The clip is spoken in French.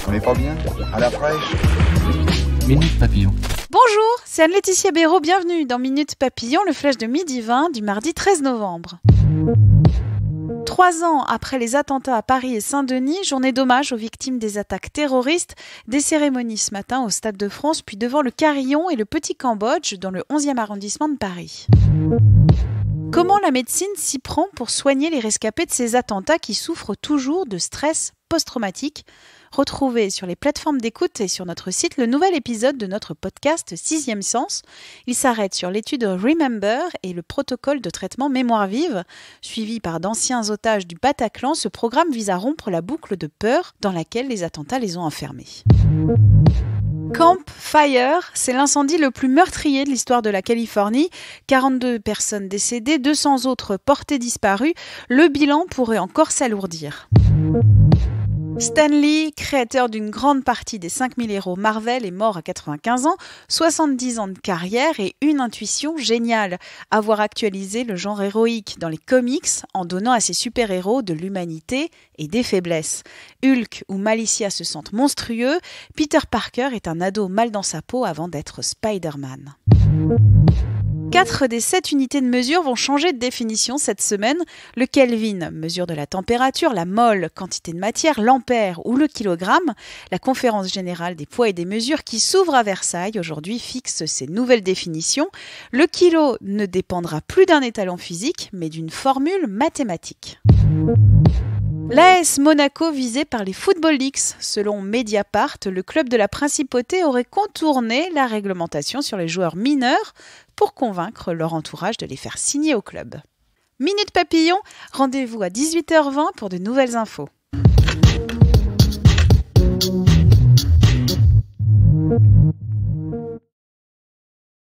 On n'est pas bien? À la fraîche? Minute Papillon. Bonjour, c'est Anne-Laetitia Béraud, bienvenue dans Minute Papillon, le flash de midi 20 du mardi 13 novembre. 3 ans après les attentats à Paris et Saint-Denis, journée d'hommage aux victimes des attaques terroristes, des cérémonies ce matin au Stade de France, puis devant le Carillon et le Petit Cambodge dans le 11e arrondissement de Paris. Comment la médecine s'y prend pour soigner les rescapés de ces attentats qui souffrent toujours de stress post-traumatique? Retrouvez sur les plateformes d'écoute et sur notre site le nouvel épisode de notre podcast 6e Sens. Il s'arrête sur l'étude Remember et le protocole de traitement mémoire vive. Suivi par d'anciens otages du Bataclan, ce programme vise à rompre la boucle de peur dans laquelle les attentats les ont enfermés. Camp Fire, c'est l'incendie le plus meurtrier de l'histoire de la Californie. 42 personnes décédées, 200 autres portées disparues. Le bilan pourrait encore s'alourdir. Stan Lee, créateur d'une grande partie des 5000 héros Marvel, est mort à 95 ans, 70 ans de carrière et une intuition géniale, avoir actualisé le genre héroïque dans les comics en donnant à ses super-héros de l'humanité et des faiblesses. Hulk ou Malicia se sentent monstrueux, Peter Parker est un ado mal dans sa peau avant d'être Spider-Man. 4 des 7 unités de mesure vont changer de définition cette semaine. Le Kelvin, mesure de la température, la mole, quantité de matière, l'ampère ou le kilogramme. La conférence générale des poids et des mesures qui s'ouvre à Versailles aujourd'hui fixe ces nouvelles définitions. Le kilo ne dépendra plus d'un étalon physique, mais d'une formule mathématique. L'AS Monaco visé par les Football Leaks. Selon Mediapart, le club de la Principauté aurait contourné la réglementation sur les joueurs mineurs pour convaincre leur entourage de les faire signer au club. Minute Papillon, rendez-vous à 18h20 pour de nouvelles infos.